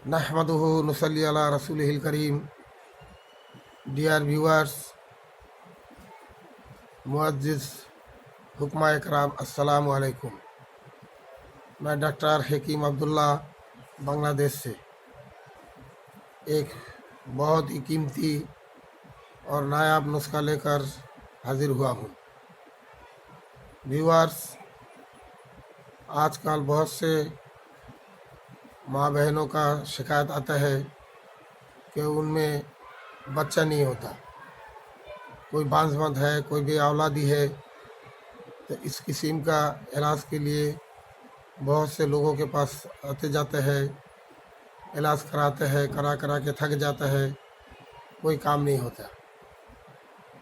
नहमदुहु नुसल्ली अला रसूलिहिल करीम। Dear viewers, मुअज्जिज़ हुक्मा इकराम, अस्सलामु अलैकुम। मैं डॉक्टर हकीम अब्दुल्ला बांग्लादेश से एक बहुत ही कीमती और नायाब नुस्खा लेकर हाजिर हुआ हूँ। व्यूअर्स, आजकल बहुत से माँ बहनों का शिकायत आता है कि उनमें बच्चा नहीं होता, कोई बांझमंद है, कोई भी औलादी है। तो इस किस्म का इलाज के लिए बहुत से लोगों के पास आते जाते हैं, इलाज कराते हैं, करा करा के थक जाता है, कोई काम नहीं होता।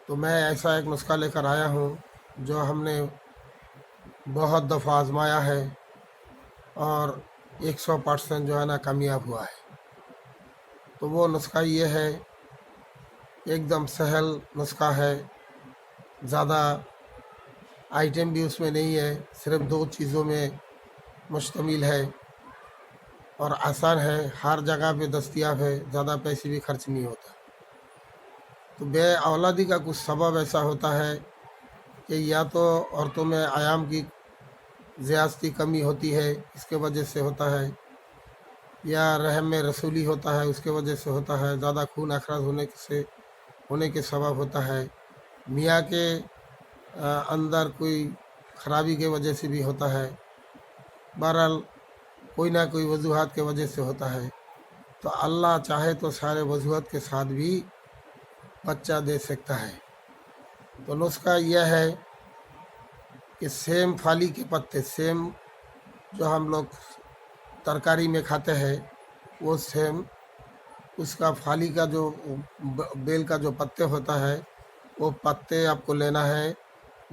तो मैं ऐसा एक नुस्खा लेकर आया हूँ जो हमने बहुत दफ़ा आजमाया है और 100% जो है ना कामयाब हुआ है। तो वो नुस्खा ये है, एकदम सहल नुस्खा है, ज़्यादा आइटम भी उसमें नहीं है, सिर्फ 2 चीज़ों में मुश्तमिल है और आसान है, हर जगह पे दस्तयाब है, ज़्यादा पैसे भी खर्च नहीं होता। तो बे औलादी का कुछ सबब ऐसा होता है कि या तो औरतों में आयाम की ज़्यादती कमी होती है, इसके वजह से होता है, या रहम में रसूली होता है, उसके वजह से होता है, ज़्यादा खून अखराज होने के सबब होता है, मियाँ के अंदर कोई ख़राबी के वजह से भी होता है। बहरहाल कोई ना कोई वजूहात के वजह से होता है। तो अल्लाह चाहे तो सारे वजूहत के साथ भी बच्चा दे सकता है। तो नुस्खा यह है कि सेम फाली के पत्ते, सेम जो हम लोग तरकारी में खाते हैं, वो सेम उसका फाली का जो बेल का जो पत्ते होता है, वो पत्ते आपको लेना है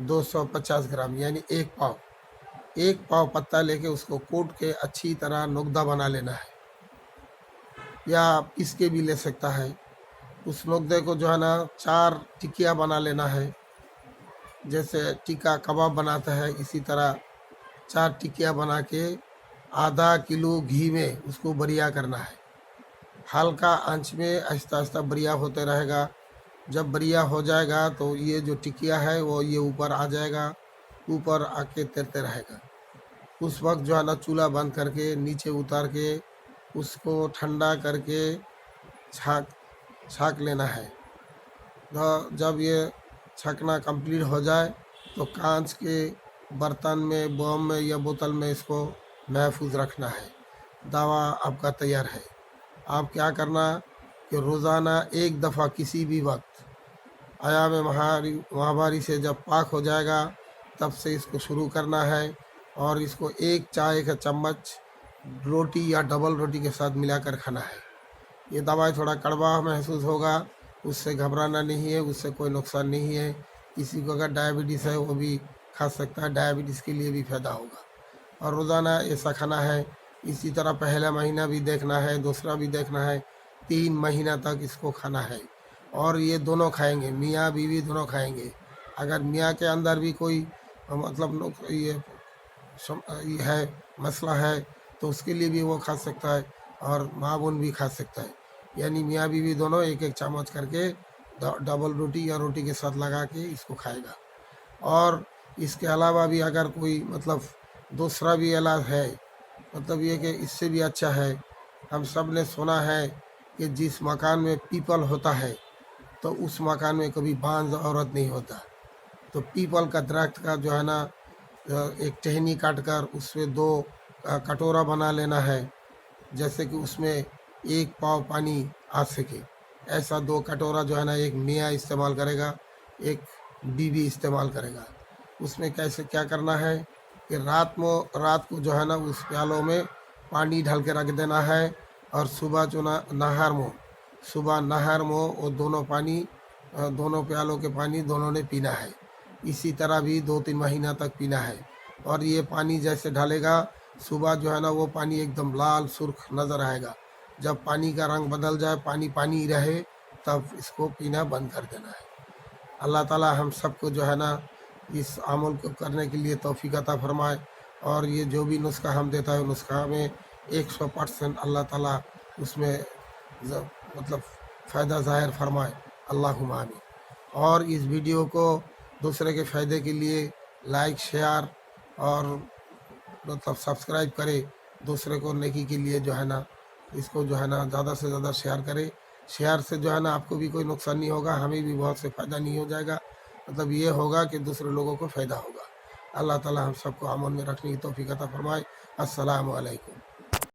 250 ग्राम, यानी 1 पाव पत्ता लेके उसको कूट के अच्छी तरह नुक्ता बना लेना है, या पीस के भी ले सकता है। उस नुक्ते को जो है ना 4 टिकिया बना लेना है, जैसे टिक्का कबाब बनाता है, इसी तरह 4 टिकिया बना के आधा किलो घी में उसको बरिया करना है। हल्का आंच में आहिस्ता आहिस्ता बरिया होते रहेगा। जब बरिया हो जाएगा तो ये जो टिकिया है वो ये ऊपर आ जाएगा, ऊपर आके तैरते रहेगा। उस वक्त जो है ना चूल्हा बंद करके नीचे उतार के उसको ठंडा करके छाक लेना है। तो जब ये छकना कंप्लीट हो जाए तो कांच के बर्तन में, बॉम में या बोतल में इसको महफूज रखना है। दवा आपका तैयार है। आप क्या करना कि रोज़ाना 1 दफ़ा किसी भी वक्त आयाम महावारी से जब पाक हो जाएगा तब से इसको शुरू करना है, और इसको 1 चाय का चम्मच रोटी या डबल रोटी के साथ मिलाकर खाना है। ये दवाई थोड़ा कड़वा महसूस होगा, उससे घबराना नहीं है, उससे कोई नुकसान नहीं है। किसी को अगर डायबिटीज़ है वो भी खा सकता है, डायबिटीज़ के लिए भी फ़ायदा होगा। और रोज़ाना ऐसा खाना है। इसी तरह पहला महीना भी देखना है, दूसरा भी देखना है, 3 महीना तक इसको खाना है। और ये दोनों खाएंगे, मियाँ बीवी दोनों खाएंगे। अगर मियाँ के अंदर भी कोई मतलब ये है मसला है तो उसके लिए भी वो खा सकता है, और माँ बहन भी खा सकता है। यानी मियाँ बीवी दोनों 1 चम्मच करके डबल रोटी या रोटी के साथ लगा के इसको खाएगा। और इसके अलावा भी अगर कोई मतलब दूसरा भी इलाज है, मतलब ये कि इससे भी अच्छा है। हम सब ने सुना है कि जिस मकान में पीपल होता है तो उस मकान में कभी बांझ औरत नहीं होता। तो पीपल का दरख्त का जो है ना एक टहनी काट कर उसमें 2 कटोरा बना लेना है, जैसे कि उसमें 1 पाव पानी आ सके। ऐसा 2 कटोरा जो है ना एक मियाँ इस्तेमाल करेगा, एक बीवी इस्तेमाल करेगा। उसमें कैसे क्या करना है कि रात को जो है ना उस प्यालों में पानी ढाल के रख देना है, और सुबह जो नहर में वो दोनों पानी, दोनों प्यालों के पानी दोनों ने पीना है। इसी तरह भी 2-3 महीना तक पीना है। और ये पानी जैसे ढालेगा, सुबह जो है ना वो पानी एकदम लाल सुर्ख नज़र आएगा। जब पानी का रंग बदल जाए, पानी रहे, तब इसको पीना बंद कर देना है। अल्लाह ताला हम सबको जो है ना इस अमल को करने के लिए तौफीक अता फरमाए, और ये जो भी नुस्खा हम देता है नुस्खा में 100% अल्लाह ताला उसमें मतलब फ़ायदा ज़ाहिर फरमाए, अल्लाहुम्मा आमीन। और इस वीडियो को दूसरे के फ़ायदे के लिए लाइक शेयर और मतलब सब्सक्राइब करे, दूसरे को नेकी के लिए जो है ना इसको जो है ना ज़्यादा से ज़्यादा शेयर करे। शेयर से जो है ना आपको भी कोई नुकसान नहीं होगा, हमें भी बहुत से फ़ायदा नहीं हो जाएगा, मतलब ये होगा कि दूसरे लोगों को फ़ायदा होगा। अल्लाह ताला हम सबको अमन में रखने की तौफीक अता फरमाए। अस्सलामु अलैकुम।